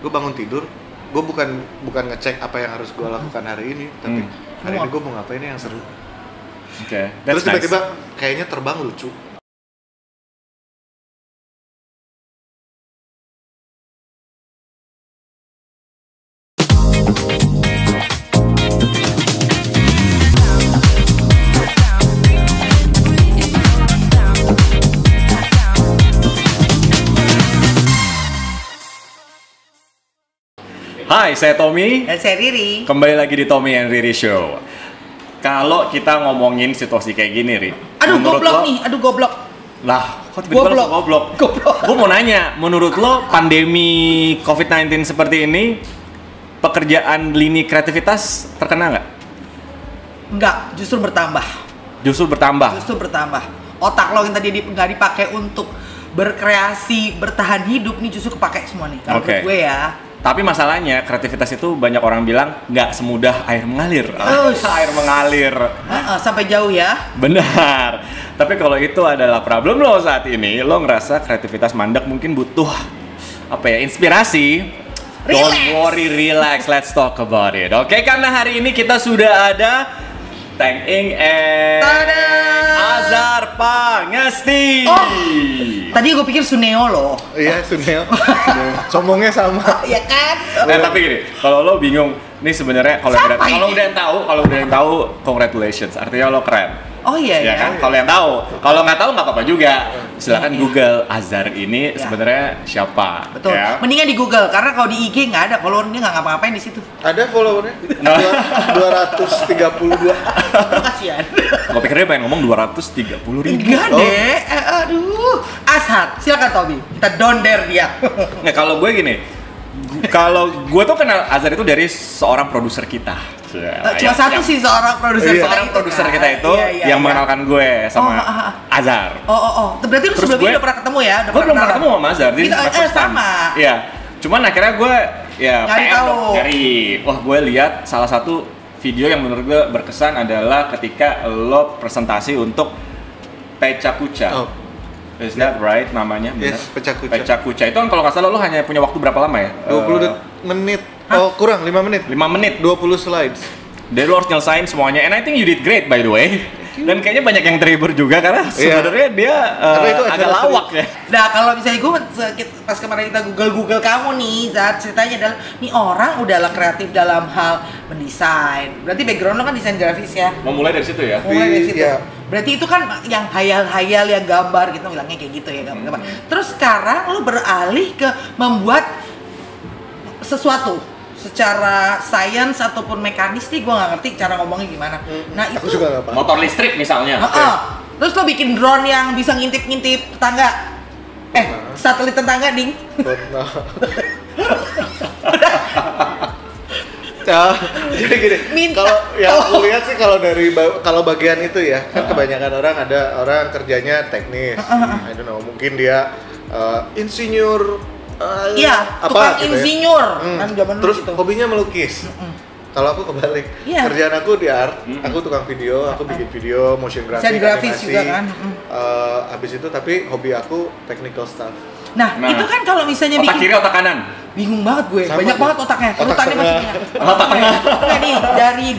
gue bangun tidur, gue bukan ngecek apa yang harus gue lakukan hari ini, tapi hari ini gue mau ngapain yang seru. Oke. Terus tiba-tiba kayaknya terbang lucu. Hai, saya Tommy. Dan saya Riri. Kembali lagi di Tommy and Riri Show. Kalau kita ngomongin situasi kayak gini, Ri. Aduh goblok nih, aduh goblok. Lah, kok tiba-tiba langsung goblok? Gue mau nanya, menurut lo pandemi COVID-19 seperti ini, pekerjaan lini kreativitas terkena nggak? Enggak, justru bertambah. Justru bertambah? Justru bertambah. Otak lo yang tadi nggak dipakai untuk berkreasi, bertahan hidup, nih justru kepake semua nih. Kalau menurut gue ya. Tapi masalahnya kreativitas itu banyak orang bilang nggak semudah air mengalir. Air mengalir. Sampai jauh ya. Benar. Tapi kalau itu adalah problem lo saat ini, lo ngerasa kreativitas mandek, mungkin butuh inspirasi. Relax. Don't worry, relax. Let's talk about it. Oke, karena hari ini kita sudah ada Teng Ing Azhar Pangesti. Tadi gue pikir Suneo loh. Iya, Suneo. Sombongnya sama. Iya kan? Tapi gini, kalau lo bingung, nih sebenarnya kalau udah yang tahu, congratulations. Artinya lo keren. Oh iya ya. Kan? Kalau yang tahu, kalau nggak tahu nggak apa-apa juga. Silakan Google Azhar ini sebenarnya siapa. Betul. Ya? Mendingan di Google karena kalau di IG nggak ada, followernya nggak ngapa-ngapain di situ. Ada followernya 232. Kasihan. Gue pikir dia pengen ngomong 230.000. Enggak deh. Aduh. Azhar, silakan Tommy. Kita donder dia. Nah, kalau gue gini, kalau gue tuh kenal Azhar itu dari seorang produser kita. Cuma satu sih seorang produser. Seorang produser kita itu yang mengenalkan gue sama Azhar. Berarti lu sebelumnya udah pernah ketemu ya? Gue belum pernah ketemu sama Azhar. Sama. Iya. Cuman akhirnya gue nyari tahu. Wah, gue lihat salah satu video yang menurut gue berkesan adalah ketika lo presentasi untuk Pecha Kucha. Is that right namanya? Yes, Pecha Kucha. Pecha Kucha itu kan kalau nggak salah lo hanya punya waktu berapa lama ya? 20 menit. Kurang 5 menit. 5 menit. 20 slides. Jadi lo harus nyelesain semuanya. And I think you did great by the way. Dan kayaknya banyak yang terhibur juga karena sebenarnya dia agak lawak ya. Nah kalau misalnya gue pas kemarin kita Google kamu nih, saat ceritanya adalah nih orang udahlah kreatif dalam hal mendesain. Berarti background lo kan desain grafis ya? Mau mulai dari situ ya? Mulai dari situ. Yeah. Berarti itu kan yang hayal-hayal, yang gambar gitu, bilangnya kayak gitu ya gambar. Terus sekarang lo beralih ke membuat sesuatu secara sains ataupun mekanis nih gue nggak ngerti cara ngomongnya gimana. Nah itu juga gak paham. Motor listrik misalnya. Terus lo bikin drone yang bisa ngintip-ngintip tetangga. Satelit tetangga ding. Jadi gini, kalau yang aku lihat sih kalau bagian itu ya kan kebanyakan ada orang kerjanya teknis. I don't know, mungkin dia insinyur. Tukang insinyur. Terus gitu. Hobinya melukis. Kalau aku kebalik, kerjaan aku di art, aku tukang video, aku bikin video, motion graphics juga kan. Abis itu tapi hobi aku technical stuff. Nah, itu kan kalau misalnya otak kiri, otak kanan. Bingung banget gue, banyak banget otaknya. Urutannya maksudnya. Otak tengah. Nah nih,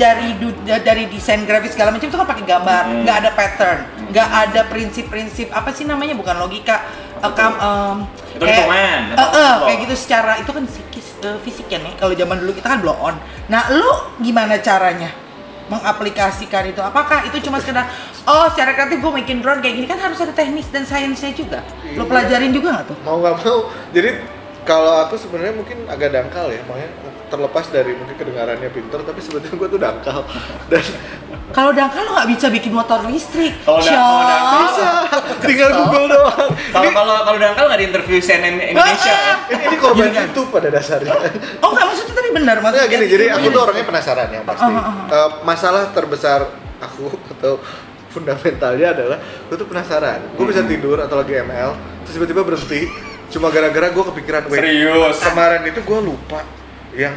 dari desain grafis segala macam itu kan pakai gambar, nggak ada pattern, nggak ada prinsip-prinsip apa sih namanya, bukan logika. Itu hitungan. Kayak gitu secara itu kan fisiknya nih. Kalau zaman dulu kita kan blow on. Nah, lu gimana caranya mengaplikasikan itu? Apakah itu cuma sekedar secara kreatif gue bikin drone kayak gini, kan harus ada teknis dan sainsnya juga. Lo pelajarin juga nggak tuh? Mau nggak mau. Jadi kalau aku sebenarnya mungkin agak dangkal ya, makanya terlepas dari mungkin kedengarannya pinter, tapi sebetulnya gue tuh dangkal. Dan kalau dangkal lo nggak bisa bikin motor listrik. Kalau dangkal bisa, tinggal Google doang. Kalau dangkal nggak di interview CNN Indonesia. Ini korban YouTube pada dasarnya. Nggak, maksudnya tadi benar maksudnya. Gini, jadi aku tuh orangnya penasaran ya pasti. Masalah terbesar aku atau fundamentalnya adalah gue tuh penasaran. Gue bisa tidur atau lagi ML, terus tiba-tiba berhenti. Cuma gara-gara gue kepikiran, serius. Kemarin itu gue lupa yang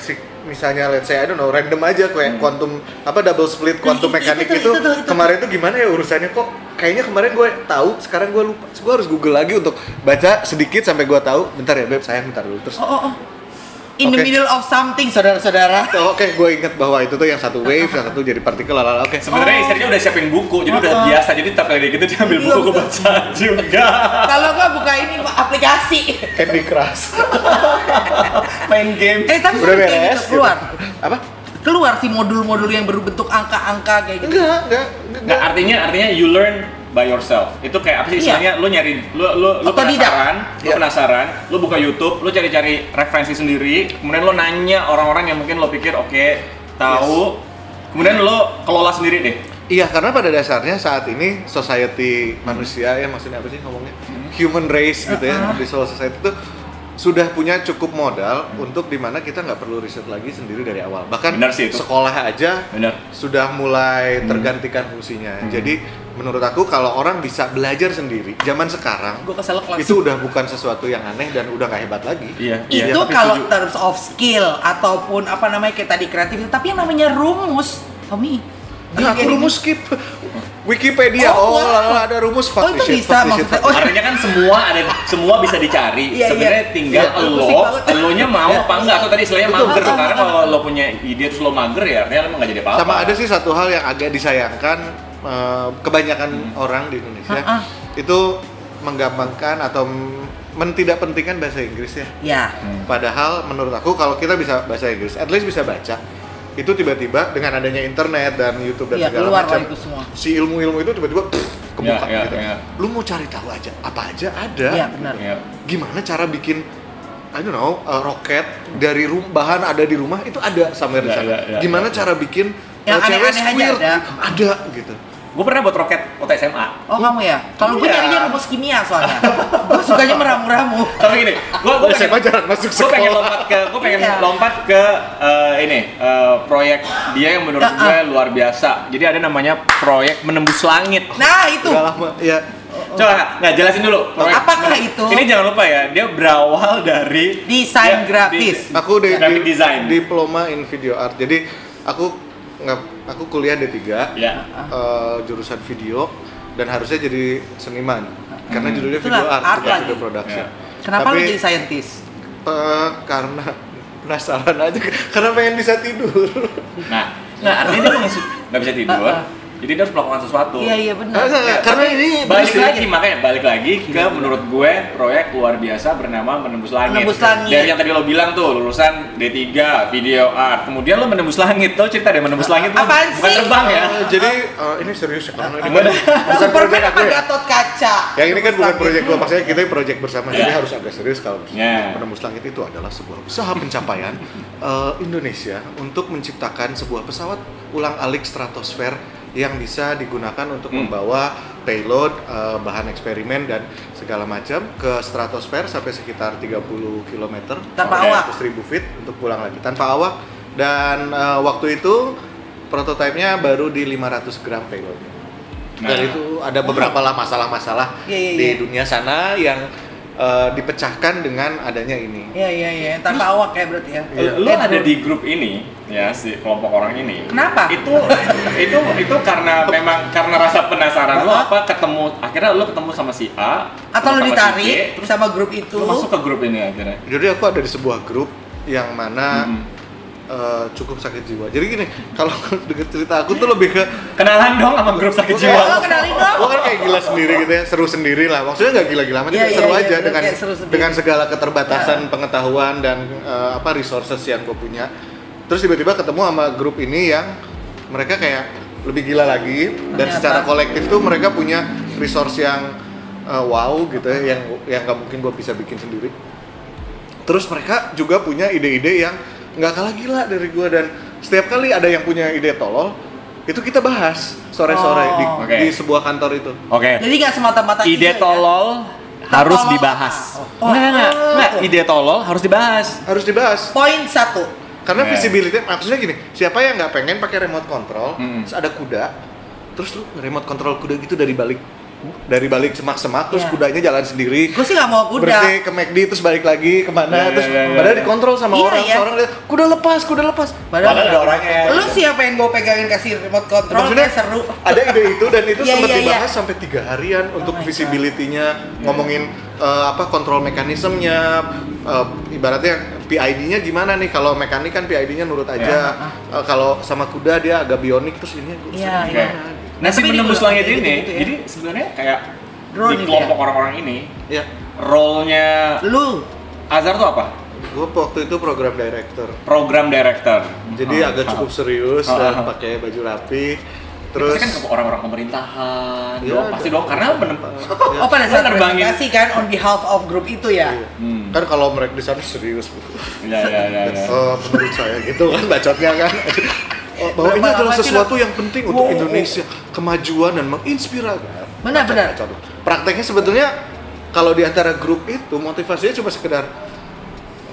misalnya let's say I don't know, random aja kayak quantum double split quantum mekanik itu kemarin tuh gimana ya urusannya, kok kayaknya kemarin gue tahu, sekarang gue lupa. Gue harus Google lagi untuk baca sedikit sampai gue tahu. Bentar ya Beb, sayang bentar dulu. Terus in the middle of something, saudara-saudara. Oke, gue inget bahwa itu tuh yang satu wave, yang satu jadi partikel, lalala. Oke. Sebenarnya istrinya udah siapin buku, jadi udah biasa. Jadi tiap kali gitu dia ambil buku baca juga. Kalau nggak buka ini aplikasi. Candy Crush. Main game. Tapi Udah kayak beres, gitu keluar. Apa? Keluar sih modul-modul yang berbentuk angka-angka kayak gitu. Nggak, artinya you learn by yourself. Itu kayak apa sih istilahnya? Lu nyari, lu penasaran, lu buka YouTube, lu cari-cari referensi sendiri, kemudian lu nanya orang-orang yang mungkin lo pikir tahu, kemudian lo kelola sendiri deh. Iya, karena pada dasarnya saat ini society manusia, ya maksudnya apa sih ngomongnya? Human race gitu ya, di society itu sudah punya cukup modal untuk dimana kita nggak perlu riset lagi sendiri dari awal. Bahkan sekolah aja sudah mulai tergantikan fungsinya. Jadi menurut aku kalau orang bisa belajar sendiri zaman sekarang, itu udah bukan sesuatu yang aneh dan udah nggak hebat lagi. Itu kalau terms of skill ataupun apa namanya kayak tadi kreatif, tapi yang namanya rumus, Tommy. Aku rumus skip Wikipedia. Ada rumus fuck itu bisa maksudnya. Artinya kan semua bisa dicari. Sebenarnya tinggal elonya mau apa enggak, atau tadi istilahnya mager. Karena kalau lo punya ide terus lo mager ya artinya lo nggak jadi apa-apa. Sama ada sih satu hal yang agak disayangkan, kebanyakan orang di Indonesia itu menggampangkan atau mentidakpentingkan bahasa Inggris ya. Padahal menurut aku kalau kita bisa bahasa Inggris, at least bisa baca. Itu tiba-tiba dengan adanya internet dan YouTube dan segala macam, si ilmu-ilmu itu tiba-tiba kebuka gitu. Lu mau cari tahu aja, apa aja ada. Iya, benar. Gimana cara bikin I don't know, roket dari bahan ada di rumah itu ada somewhere di sana. Gimana cara bikin cewek squirt ada gitu. Gue pernah buat roket waktu SMA. Oh kamu ya? Kalau gue nyarinya rumus kimia soalnya. Gue sukanya meramu-ramu. Tapi gini, gue pengen lompat ke proyek dia yang menurut gue luar biasa. Jadi ada namanya proyek menembus langit. Nah itu. Udah lama, ya. Coba jelasin dulu. Apakah itu? Ini jangan lupa ya, dia berawal dari desain grafis. Aku graphic design. Diploma in video art. Jadi aku kuliah D3, jurusan video dan harusnya jadi seniman karena judulnya video art bukan video production. Kenapa lu jadi scientist? Karena penasaran aja, karena pengen bisa tidur. Nah artinya dia nggak bisa tidur. Jadi dia harus melakukan sesuatu. Iya benar. Karena ini balik lagi ke menurut gue proyek luar biasa bernama Menembus Langit. Dari yang tadi lo bilang tuh lulusan D3 video art, kemudian lo menembus langit. Lo cerita deh menembus langit tuh bukan terbang ya. Jadi ini serius ya, karena ini bukan proyek apa Gatot Kaca. Yang ini kan bukan proyek gue, maksudnya kita proyek bersama. Jadi harus agak serius kalau Menembus Langit itu adalah sebuah usaha pencapaian Indonesia untuk menciptakan sebuah pesawat ulang-alik stratosfer yang bisa digunakan untuk membawa payload, bahan eksperimen dan segala macam ke stratosfer sampai sekitar 30 km tanpa awak, 1000 feet untuk pulang lagi tanpa awak. Dan waktu itu prototipenya baru di 500 gram payload. Dan itu ada beberapa lah masalah-masalah di dunia sana yang dipecahkan dengan adanya ini. Iya, tanpa awak ya berarti ya. Lu ada di grup ini ya, si kelompok orang ini. Kenapa? Itu karena memang karena rasa penasaran lu apa akhirnya lu ketemu sama si A atau lu ditarik sama grup itu. Lu masuk ke grup ini akhirnya. Jadi aku ada di sebuah grup yang mana cukup sakit jiwa. Jadi gini, kalau dengan cerita aku tuh lebih ke kenalan dong sama grup sakit jiwa. Kenalin dong. Gua kan kayak gila sendiri gitu ya, seru sendiri lah. Maksudnya nggak gila-gila, cuma seru aja dengan segala keterbatasan pengetahuan dan resources yang gue punya. Terus tiba-tiba ketemu sama grup ini yang mereka kayak lebih gila lagi dan secara kolektif tuh mereka punya resource yang wow gitu ya, yang nggak mungkin gue bisa bikin sendiri. Terus mereka juga punya ide-ide yang nggak kalah gila dari gue, dan setiap kali ada yang punya ide tolol itu kita bahas sore-sore di sebuah kantor itu. Jadi nggak semata-mata ide tolol harus dibahas. Nggak, ide tolol harus dibahas. Poin 1. Karena visibility, maksudnya gini, siapa yang nggak pengen pakai remote control, terus ada kuda, terus lu remote control kuda gitu dari balik semak-semak, terus kudanya jalan sendiri. Gue sih nggak mau kuda. Berhenti ke McD, terus balik lagi kemana, terus padahal dikontrol sama orang lihat, kuda lepas. Padahal ada orangnya. Lu siapa yang gue pegangin kasih remote control? Maksudnya seru. Ada ide itu dan itu sempat dibahas sampai 3 harian untuk visibility-nya, ngomongin kontrol mekanismenya, ibaratnya PID-nya gimana nih? Kalau mekanik kan PID-nya nurut aja. Kalau sama kuda dia agak bionik, terus ini gue gimana? Nah, si penembus langit ini, gitu, jadi sebenarnya kayak di kelompok orang-orang ini, role-nya lu Azhar tuh apa? Gue waktu itu program director. Jadi agak cukup serius dan pakai baju rapi. Terus kan orang-orang pemerintahan, pasti dong karena pada saat presentasi kan on behalf of group itu ya. Kan kalau mereka di sana serius. Iya. Menurut saya gitu kan bacotnya kan. Bahwa ini adalah sesuatu yang penting untuk Indonesia, kemajuan dan menginspirasi. Benar. Prakteknya sebetulnya kalau di antara grup itu motivasinya cuma sekedar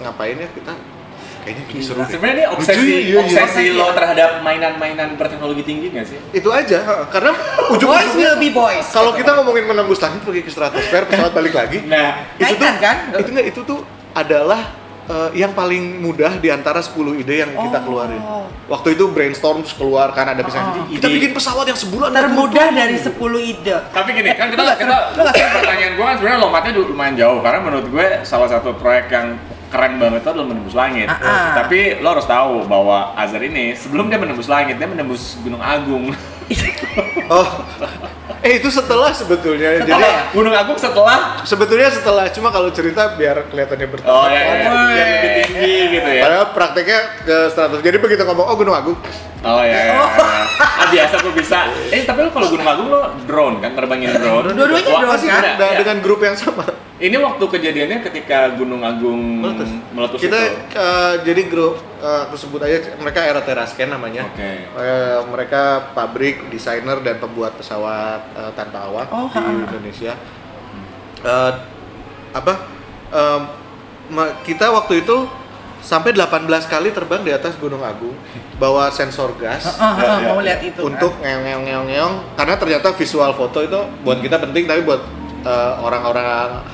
ngapain ya kita kayaknya gini seru. Sebenarnya ini obsesi lo terhadap mainan-mainan berteknologi tinggi nggak sih? Itu aja, karena boys will be boys. Kalau kita ngomongin menembus langit pergi ke stratosfer, pesawat balik lagi. Nah, itu tuh adalah yang paling mudah di antara 10 ide yang kita keluarin. Waktu itu brainstorm keluar kan ada misalnya kita bikin pesawat yang sebulan termudah dari 10 ide. Tapi gini kan kita pertanyaan gue kan sebenarnya lompatnya lumayan jauh karena menurut gue salah satu proyek yang keren banget itu adalah menembus langit. Tapi lo harus tahu bahwa Azhar ini sebelum dia menembus langit dia menembus Gunung Agung. Itu setelah sebetulnya. Jadi Gunung Agung sebetulnya setelah, cuma kalau cerita biar kelihatannya bertahap. Yang lebih tinggi gitu ya. Padahal prakteknya ke 100. Jadi begitu ngomong Gunung Agung. Biasa gue bisa. Tapi lo kalau Gunung Agung lo drone kan, terbangin drone. Dua-duanya drone kan? Dengan grup yang sama. Ini waktu kejadiannya ketika Gunung Agung meletus kita jadi grup aku sebut aja mereka Aero Terrascan namanya. Mereka pabrik, desainer dan pembuat pesawat tanpa awak di Indonesia. Kita waktu itu sampai 18 kali terbang di atas Gunung Agung bawa sensor gas mau lihat itu untuk ngeong karena ternyata visual foto itu buat kita penting tapi buat orang-orang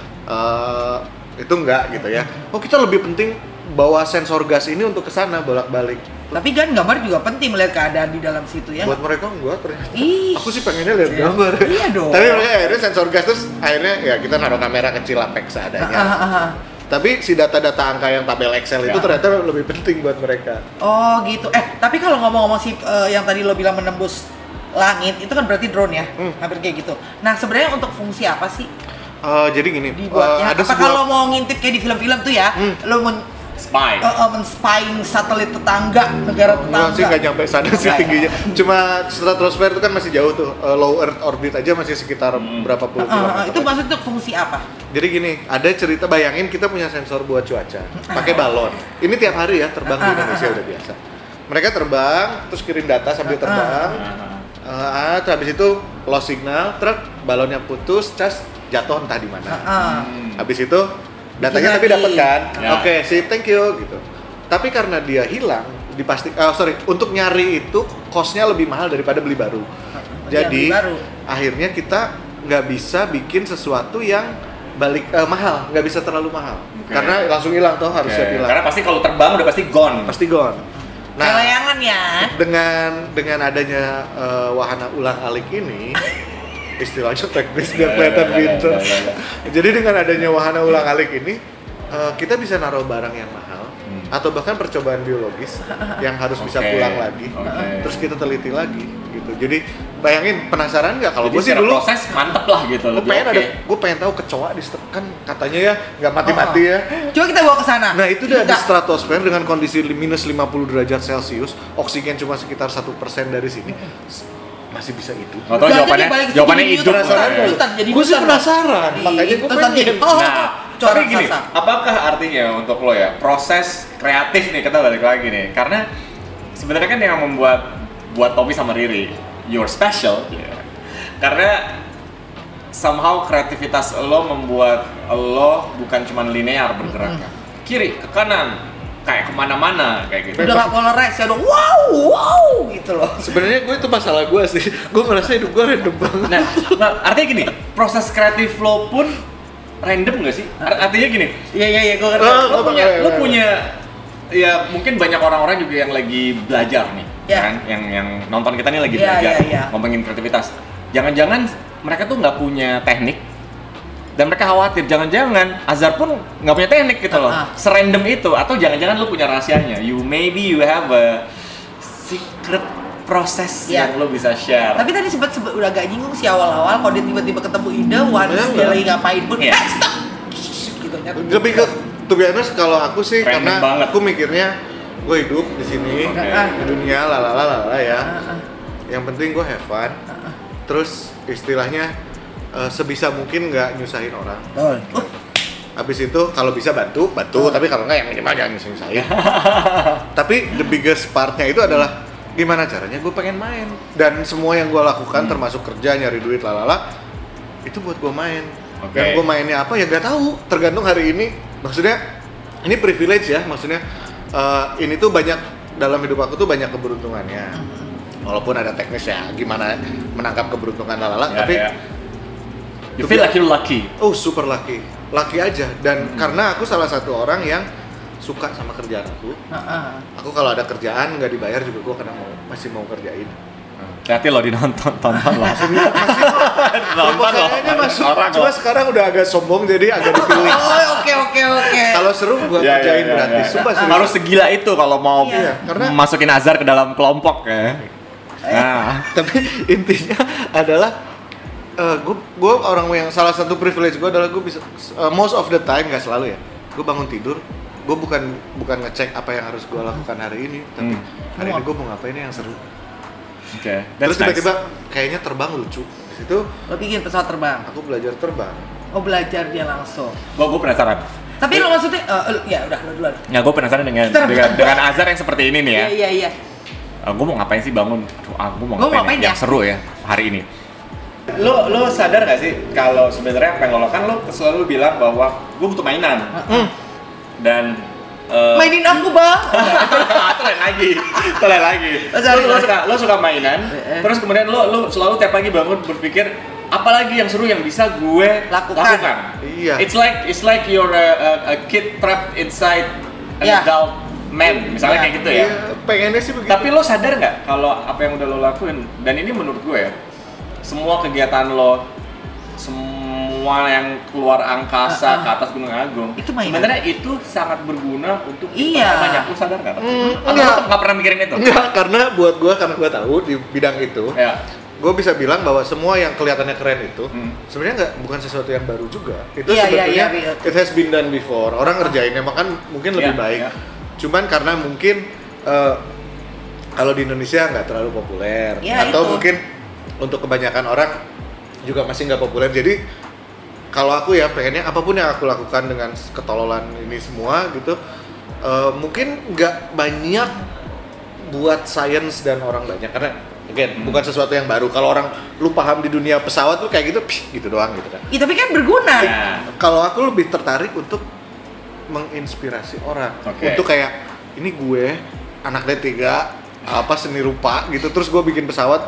itu enggak gitu ya. Kita lebih penting bawa sensor gas ini untuk kesana bolak-balik. Tapi kan gambar juga penting melihat keadaan di dalam situ ya. Buat mereka enggak ternyata. Aku sih pengennya lihat gambar. Iya dong. Tapi mereka akhirnya sensor gas terus akhirnya ya kita naruh kamera kecil Apex seadanya. Tapi si data-data angka yang tabel Excel itu ternyata lebih penting buat mereka. Gitu. Tapi kalau ngomong-ngomong yang tadi lo bilang menembus langit itu kan berarti drone ya, hampir kayak gitu. Nah sebenarnya untuk fungsi apa sih? Jadi gini. Dibuatnya. Apakah kalau mau ngintip kayak di film-film tuh ya, lo men-spying satelit tetangga, negara tetangga. Enggak sih, nggak nyampe sana sih tingginya. Cuma stratosfer itu kan masih jauh tuh, low earth orbit aja masih sekitar berapa puluh kilometer. Itu maksudnya fungsi apa? Jadi gini, ada cerita, bayangin kita punya sensor buat cuaca, pakai balon. Ini tiap hari ya, terbang di Indonesia udah biasa. Mereka terbang, terus kirim data sambil terbang. Habis itu lost signal, truk balonnya putus, cas jatuh entah di mana. Habis itu datanya tapi dapat kan? Oke, sip, thank you gitu. Tapi karena dia hilang, untuk nyari itu cost-nya lebih mahal daripada beli baru. Jadi akhirnya kita nggak bisa bikin sesuatu yang mahal, nggak bisa terlalu mahal. Karena langsung hilang tuh, harus siap hilang. Karena pasti kalau terbang udah pasti gone. Pasti gone. Nah, layangan ya. Dengan adanya wahana ulang-alik ini, istilahnya teknis biar kelihatan pintar. Jadi dengan adanya wahana ulang-alik ini, kita bisa naruh barang yang mahal atau bahkan percobaan biologis yang harus bisa pulang lagi, terus kita teliti lagi gitu. Jadi bayangin, penasaran nggak kalau gue sih dulu proses mantep lah gitu. Gue pengen tahu kecoa kan katanya ya nggak mati-mati ya. Coba kita bawa ke sana. Nah itu udah di stratosfer dengan kondisi minus 50 derajat Celcius, oksigen cuma sekitar 1% dari sini. Masih bisa hidup. Jawabannya hidup. Gue sih penasaran, makanya gue pengen. Tapi gini, apakah artinya untuk lo ya proses kreatif nih, kita balik lagi nih, karena sebenarnya kan yang buat Tommy sama Riri, you're special, karena somehow kreativitas lo membuat lo bukan cuma linear bergeraknya, kiri ke kanan, kayak kemana-mana kayak gitu. Udah gak polarized ya, wow gitu loh. Sebenarnya gue itu masalah gue sih, gue merasa hidup gue random banget. Nah artinya gini, proses kreatif lo pun random nggak sih? Artinya gini. Iya, gue ngerti. Lo punya, ya mungkin banyak orang-orang juga yang lagi belajar nih, kan? Yang nonton kita nih lagi belajar, ngomongin kreativitas. Jangan-jangan mereka tuh nggak punya teknik, Dan mereka khawatir, jangan-jangan Azhar pun nggak punya teknik gitu loh, serandom itu, atau jangan-jangan lu punya rahasianya. Maybe you have a secret proses yang lo bisa share. Tapi tadi sempat udah agak nyinggung sih awal-awal kalau dia tiba-tiba ketemu Ida, dia lagi ngapain pun, stop! Gitu, lebih ke, to be honest, kalau aku sih karena aku mikirnya gue hidup di sini, di dunia, lalala ya. Yang penting gue have fun. Terus istilahnya sebisa mungkin nggak nyusahin orang. Habis itu kalau bisa bantu, tapi kalau nggak yang minimal jangan nyusahin. Tapi the biggest partnya itu adalah gimana caranya gue pengen main, dan semua yang gue lakukan termasuk kerja, nyari duit, lalala, itu buat gue main. Dan gue mainnya apa ya nggak tahu, tergantung hari ini. Maksudnya ini privilege ya, maksudnya ini tuh banyak dalam hidup aku tuh banyak keberuntungannya. Walaupun ada teknis ya, gimana menangkap keberuntungan lalala, tapi you feel like you're lucky. Oh, super lucky aja. Dan karena aku salah satu orang yang suka sama kerjaan aku. Aku kalau ada kerjaan nggak dibayar juga gue kadang masih mau kerjain. Hati lo tonton lo. Proposalnya masuk. Cuma sekarang udah agak sombong jadi agak dipilih. Oke. Kalau seru gue kerjain gratis. Sumpah serius. Harus segila itu kalau mau masukin Azhar ke dalam kelompok ya. Tapi intinya adalah gue orang yang salah satu privilege gue adalah gue bisa most of the time, nggak selalu ya, gue bangun tidur, gue bukan ngecek apa yang harus gue lakukan hari ini, tapi hari ini gue mau ngapain yang seru. Terus tiba-tiba kayaknya terbang lucu. Di situ lo bikin pesawat terbang. Aku belajar terbang. Oh, belajar dia langsung. Gue penasaran. Tapi lo maksudnya ya udah lo duluan. Ya gue penasaran dengan Azhar yang seperti ini nih ya. Iya. Gue mau ngapain sih bangun? Gue mau ngapain yang seru ya hari ini. Lo sadar gak sih kalau sebenarnya apa yang lo lakukan, lo selalu bilang bahwa gue butuh mainan. Dan mainin aku, Bang. Itu lain lagi. Lo suka mainan, terus kemudian lo selalu tiap pagi bangun berpikir apalagi yang seru yang bisa gue lakukan. Iya. It's like you're a kid trapped inside an adult man, misalnya kayak gitu ya. Pengennya sih begitu. Tapi lo sadar nggak kalau apa yang udah lo lakuin, dan ini menurut gue ya, semua kegiatan lo, semua yang keluar angkasa ke atas Gunung Agung, itu sebenarnya itu sangat berguna untuk banyak. Lo sadar nggak? Atau lo nggak pernah mikirin itu? Enggak, karena buat gue, karena gue tahu di bidang itu, gue bisa bilang bahwa semua yang kelihatannya keren itu sebenarnya bukan sesuatu yang baru juga. Itu sebetulnya it has been done before. Orang ngerjainnya makan mungkin lebih baik. Cuman karena mungkin kalau di Indonesia nggak terlalu populer, atau mungkin untuk kebanyakan orang juga masih nggak populer. Jadi kalau aku ya pengennya apapun yang aku lakukan dengan ketololan ini semua gitu, mungkin nggak banyak buat sains dan orang banyak, karena bukan sesuatu yang baru. Kalau orang lu paham di dunia pesawat tuh kayak gitu doang gitu kan. Iya, tapi kan berguna. Kalau aku lebih tertarik untuk menginspirasi orang, untuk kayak ini gue anak D3 seni rupa gitu, terus gue bikin pesawat,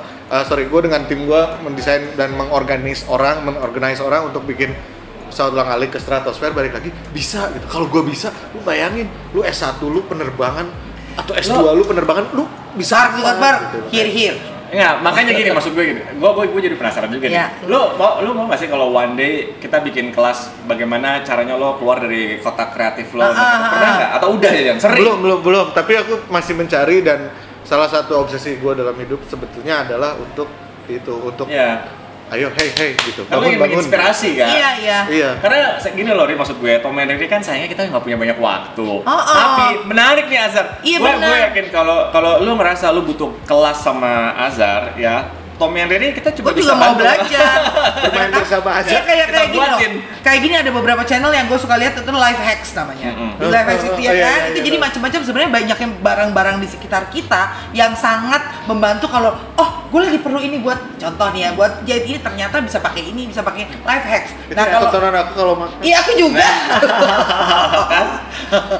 gue dengan tim gue mendesain dan mengorganize orang untuk bikin pesawat ulang-alik ke stratosfer, balik lagi bisa gitu. Kalau gue bisa, lu bayangin, lu S1 lu penerbangan atau S2 lu penerbangan, lu bisa gitu. Here. Enggak, makanya gini, maksud gue gini, gue jadi penasaran juga nih. Lu mau nggak sih kalau one day kita bikin kelas bagaimana caranya lo keluar dari kotak kreatif lo? Pernah nggak? Atau udah ya yang sering? Belum. Tapi aku masih mencari, dan salah satu obsesi gue dalam hidup sebetulnya adalah untuk ayo hey gitu. Kamu ingin menginspirasi kan? Iya. Karena gini loh, maksud gue, Tom and Jerry kan sayangnya kita nggak punya banyak waktu. Tapi menarik nih Azhar. Gue yakin kalau lu ngerasa lu butuh kelas sama Azhar ya, Tom and Jerry kita coba bisa mau belajar. Bermain bersama aja. Kayak gini loh. Kayak gini ada beberapa channel yang gue suka lihat, itu life hacks namanya. Di life hacks itu itu jadi macam-macam, sebenarnya banyak yang barang-barang di sekitar kita yang sangat membantu. Kalau gue lagi perlu ini buat contoh nih ya, buat jahit ini ternyata bisa pakai ini, bisa pakai life hacks. Nah, kalau tontonan aku kalau makan. Iya, aku juga. Kan?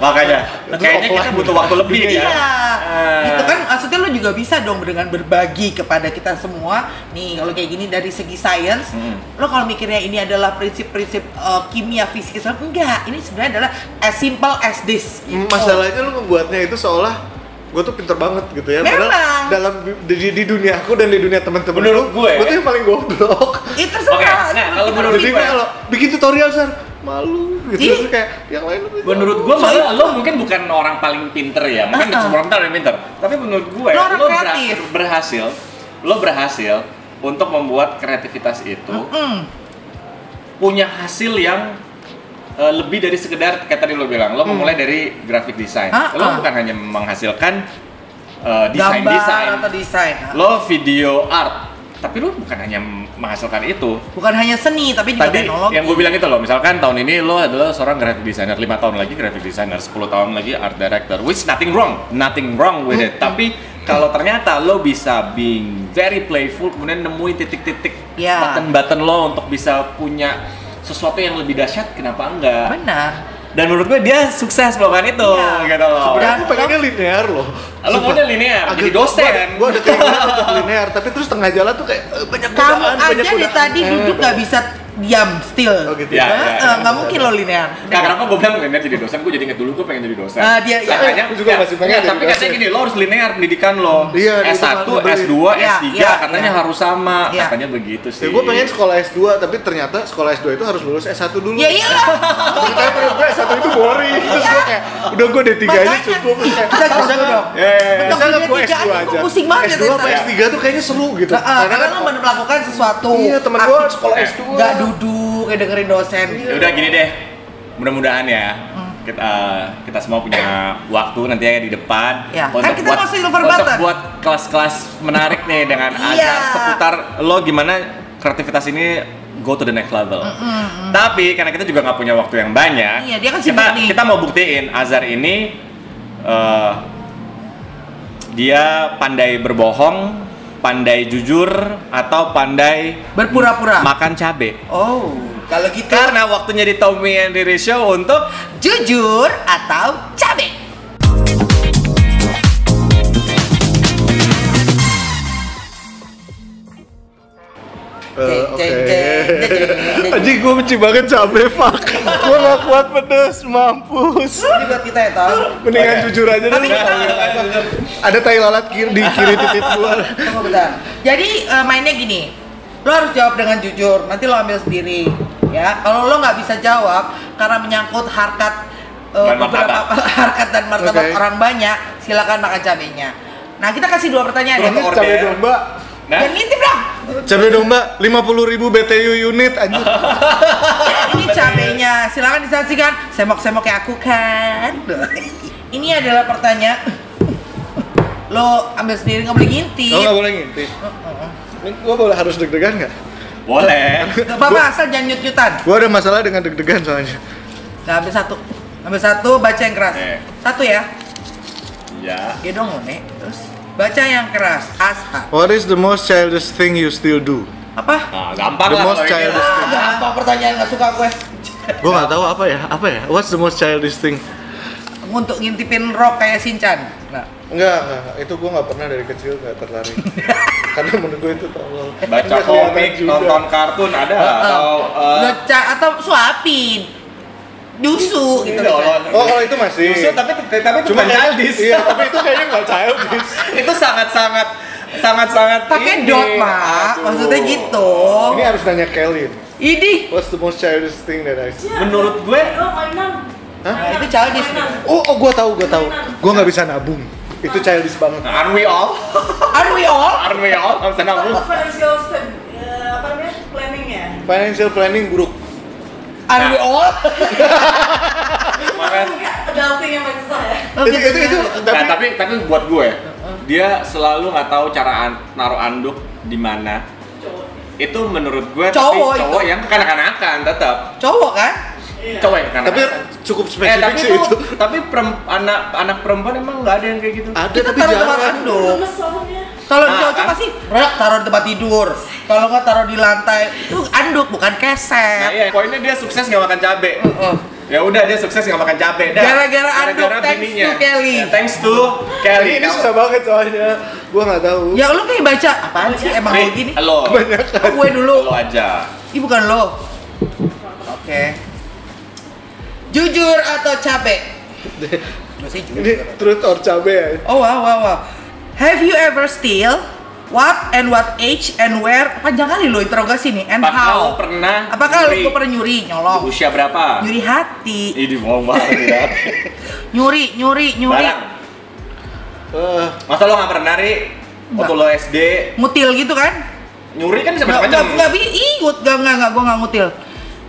Makanya kayaknya kita butuh waktu lebih ya. Gitu kan, maksudnya lo juga bisa dong dengan berbagi kepada kita semua. Nih, kalau kayak gini dari segi sains, lo kalau mikirnya ini adalah prinsip-prinsip kimia, fisika, enggak. Ini sebenarnya adalah as simple as this. Masalahnya lo membuatnya itu seolah gue tuh pinter banget gitu ya. Memang. Padahal dalam di dunia aku dan di dunia teman-teman Menurut gue tuh yang paling goblok. Itu salah. Nah, kalau menurut Jadi gue kalau bikin tutorial Sar, malu gitu. Terus kayak yang lain menurut gue malah lo mungkin bukan orang paling pinter ya, mungkin semua orang paling pinter, tapi menurut gue lo berhasil untuk membuat kreativitas itu punya hasil yang lebih dari sekedar kayak tadi lo bilang, lo memulai dari graphic design. Lo bukan hanya menghasilkan desain, atau desain. Lo video art, tapi lo bukan hanya menghasilkan itu. Bukan hanya seni, tapi juga tadi teknologi. yang gue bilang itu loh, misalkan tahun ini lo adalah seorang graphic designer, 5 tahun lagi graphic designer, 10 tahun lagi art director, which nothing wrong with it. Tapi kalau ternyata lo bisa being very playful, kemudian nemuin titik-titik button-button lo untuk bisa punya sesuatu yang lebih dahsyat, kenapa enggak? Benar. Dan menurut gue dia sukses melakukan itu, gitu loh. Sebenarnya aku pengennya linear loh. Lo maunya linear, jadi dosen. Gue ada keinginan untuk linear, tapi terus tengah jalan tuh kayak banyak Kamu godaan, aja banyak dari godaan. tadi duduk gak bisa diam, still. Oh gitu ya. Nggak mungkin lo linear. Nah, kenapa gue bilang linear jadi dosen? Gue jadi inget dulu gue pengen jadi dosen. Aku juga masih pengen jadi tapi dosen. katanya gini, lo harus linear pendidikan lo. Iya, S1, S2, S3 katanya harus sama. Katanya begitu sih. Ya, gue pengen sekolah S2, tapi ternyata sekolah S2 itu harus lulus S1 dulu. Ya iyalah. Ternyata menurut gue S1 itu boring. Terus gue kayak, udah gue D3 aja cukup. Bisa gitu dong. Bisa nggak gue S2 aja? Pusing banget S2 apa S3 tuh kayaknya seru gitu. Karena lo melakukan sesuatu. Iya, temen gue sekolah S2 nggak duduk, kayak dengerin dosen. Ya udah gini deh, mudah-mudahan ya kita semua punya waktu nanti ya di depan kan kita mau silver button. buat kelas-kelas menarik nih dengan ajar seputar lo gimana kreativitas ini go to the next level. Tapi karena kita juga nggak punya waktu yang banyak, dia kan kita mau buktiin Azhar ini dia pandai berbohong, pandai jujur, atau pandai berpura-pura makan cabe. Oh, kalau gitu karena waktunya di Tommy and Riri Show untuk jujur atau cabe. Anjing, gue benci banget cabe, fuck. Gue gak kuat pedes, mampus. Ini buat kita ya, tau. Mendingan jujur aja deh. Ada tai lalat di kiri titik gue. Tunggu bentar. Jadi mainnya gini, lo harus jawab dengan jujur, nanti lo ambil sendiri ya. Kalau lo nggak bisa jawab karena menyangkut harkat beberapa harkat dan martabat orang banyak, silakan makan cabenya. Nah, kita kasih 2 pertanyaan ya. Cabe domba. Jangan ngintip dong. Cabe domba 50.000 BTU unit anjir. Ini cabenya, silakan disaksikan. Semok-semok kayak aku kan. Ini adalah pertanyaan. Lo ambil sendiri, nggak boleh ngintip. Oh, nggak boleh ngintip. Ini gue boleh harus deg-degan nggak? Boleh. Gak apa-apa, asal jangan nyut-nyutan. Gue ada masalah dengan deg-degan soalnya. Nah, ambil satu. Ambil satu, baca yang keras. Satu ya. Ya. Ya dong, Nek. Terus baca yang keras. Ashar. What is the most childish thing you still do? Apa? Nah, gampang The lah. most childish thing. Gampang pertanyaan, nggak suka gue. Gue nggak tahu apa ya. What's the most childish thing? Untuk ngintipin rok kayak Shinchan. Nah. Enggak. Itu gue nggak pernah dari kecil nggak tertarik. Karena menurut gue itu tolol. Baca komik, nonton kartun ada atau suapin. Dusu gitu. Oh, kalau itu masih. Dusu tapi cuma childish. Iya, tapi itu kayaknya nggak childish. Itu sangat pakai dot, Pak. Maksudnya gitu. Ini harus nanya Kelly. Ini. What's the most childish thing that I see? Menurut gue Hah? Nah, itu childish. Oh, gue tahu. Gue nggak bisa nabung. Itu childish banget. Aren't we all? Nggak bisa nabung. Financial planning buruk. Are we all? Adulting yang paling susah ya. Itu. Nah, tapi buat gue, dia selalu nggak tahu cara naruh anduk di mana. Itu menurut gue cowok yang kanak-kanakan tetap. Cowok kan? Cowok yang kanak-kanakan. Tapi cukup spesifik sih itu. Tapi anak perempuan emang nggak ada yang kayak gitu. Ada Kita tapi taruh tempat jarang. anduk. Lemes soalnya. Kalau cowok pasti taruh di tempat tidur. Kalau nggak taruh di lantai. Itu anduk bukan Nah keset. iya, poinnya dia sukses nggak makan cabe. Ya udah dia sukses nggak makan cabe. Gara-gara anduk, thanks to Kelly. Ya, thanks to Kelly. Ini susah banget soalnya. Gua nggak tahu. Ya lu kayak baca apaan sih emang kayak gini? Lo. Gue dulu. Lo aja. Ih bukan lo. Oke. Jujur atau cabe? Biasanya jujur. Ini truth or cabe ya? Oh wow. Have you ever steal? What and what age and where? Panjang kali lo interogasi nih. And how? Apakah lo pernah nyuri? Nyolong. Usia berapa? Nyuri hati. Ini mau banget ya. Nyuri. Barang. Masa lo nggak pernah Ri? Waktu lo SD? Ngutil gitu kan? Nyuri kan bisa macam-macam. Nggak, gue nggak ngutil.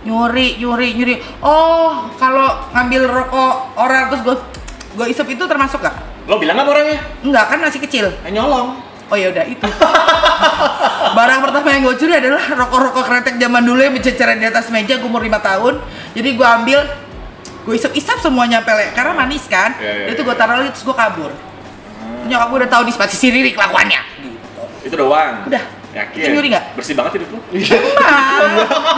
Nyuri. Oh, kalau ngambil rokok orang terus gue isep itu termasuk gak? Lo bilang apa orangnya? Enggak, kan masih kecil. Nyolong. Oh ya udah itu. Barang pertama yang gue curi adalah rokok-rokok kretek zaman dulu yang berceceran di atas meja. Gue umur 5 tahun. Jadi gue ambil, gue isep semuanya pelek karena manis kan. Itu gue taruh lagi terus gue kabur. Nyokap gue udah tahu di spasi siriri kelakuannya. Itu doang. Udah. Yakin? Itu nyuri nggak? Bersih banget hidup lo? Iya.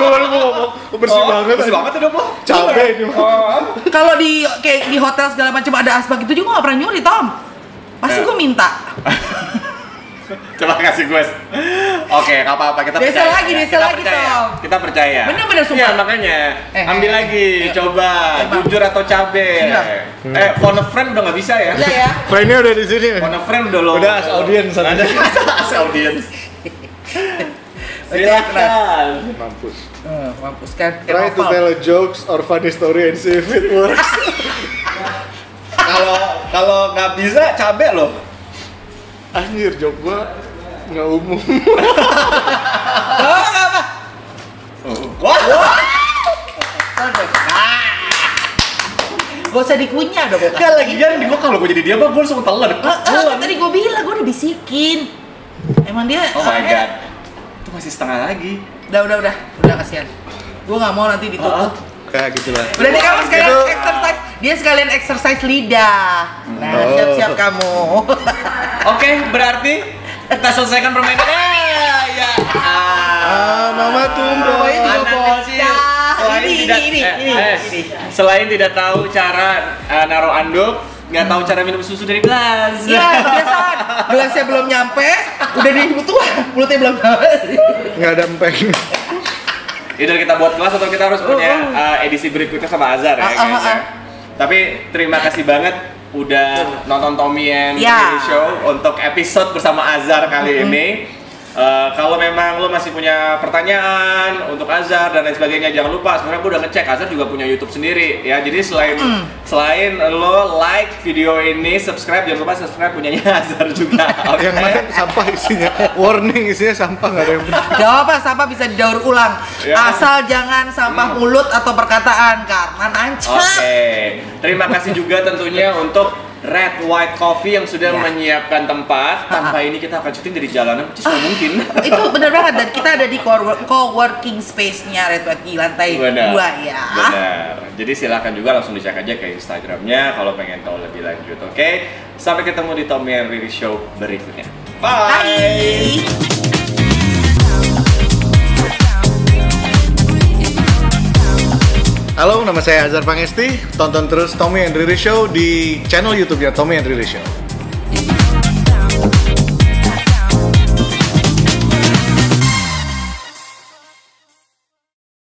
Gue baru mau ngomong bersih banget. Bersih banget hidup lo? Cabe ini. Kalau kayak di hotel segala macam ada asbak itu juga gak pernah nyuri, Tom. Pasti gue minta. Coba kasih gue. Oke, gak apa-apa, kita desa percaya. Lagi, Tom. Kita percaya. Bener-bener sumpah. Iya, makanya. Ambil lagi, coba. Jujur atau cabe. Phone a friend udah gak bisa ya? Iya ya. Friendnya udah di sini. Phone a friend udah lo. Udah as audience. Ada as audience. Silakan. Mampus kan. Try to tell a jokes or funny story and see if it works. Kalau nggak bisa cabe loh. Anjir, joke gua nggak umum. Apa? Wah. Gak usah dikunyah dong. Gak lagi kan gue kalau gue jadi dia gue langsung telan. Tadi gue bilang gue udah bisikin. Emang dia. Oh my god. Itu masih setengah lagi. Udah kasihan. Gue nggak mau nanti ditutup. Kayak gitu lah. Udah deh kamu sekalian exercise. Dia sekalian exercise lidah. Nah, siap-siap kamu. Oke, berarti kita selesaikan permainannya. Ya. Mama tunggu. Selain tidak tahu cara naruh anduk, nggak tahu cara minum susu dari gelas. Iya, kebiasaan. Gelasnya belum nyampe, udah dibutuhan, mulutnya belum nyampe. Nggak ada empeng. Either kita buat kelas atau kita harus punya edisi berikutnya sama Azhar ya kayaknya. Tapi terima kasih banget udah nonton Tommy and Riri Show untuk episode bersama Azhar kali ini. Kalau memang lo masih punya pertanyaan untuk Azhar dan lain sebagainya, jangan lupa sebenarnya gue udah ngecek Azhar juga punya YouTube sendiri ya. Jadi selain lo like video ini, subscribe, jangan lupa subscribe punyanya Azhar juga. Yang mana sampah isinya, warning isinya sampah, nggak ada yang benar. Jawab apa? Sampah bisa didaur ulang. Asal jangan sampah mulut atau perkataan karena nancap. Oke. Terima kasih juga tentunya untuk Red White Coffee yang sudah menyiapkan tempat. Tanpa ini kita akan syuting dari jalanan, which is nggak mungkin. Itu bener banget, dan kita ada di co-working space-nya Red White di lantai 2 ya. Benar. Jadi silakan juga langsung dicek aja ke Instagramnya kalau pengen tahu lebih lanjut. Oke, sampai ketemu di Tommy and Riri Show berikutnya. Bye. Halo, nama saya Azhar Pangesti. Tonton terus Tommy and Riri Show di channel YouTube-nya Tommy and Riri Show.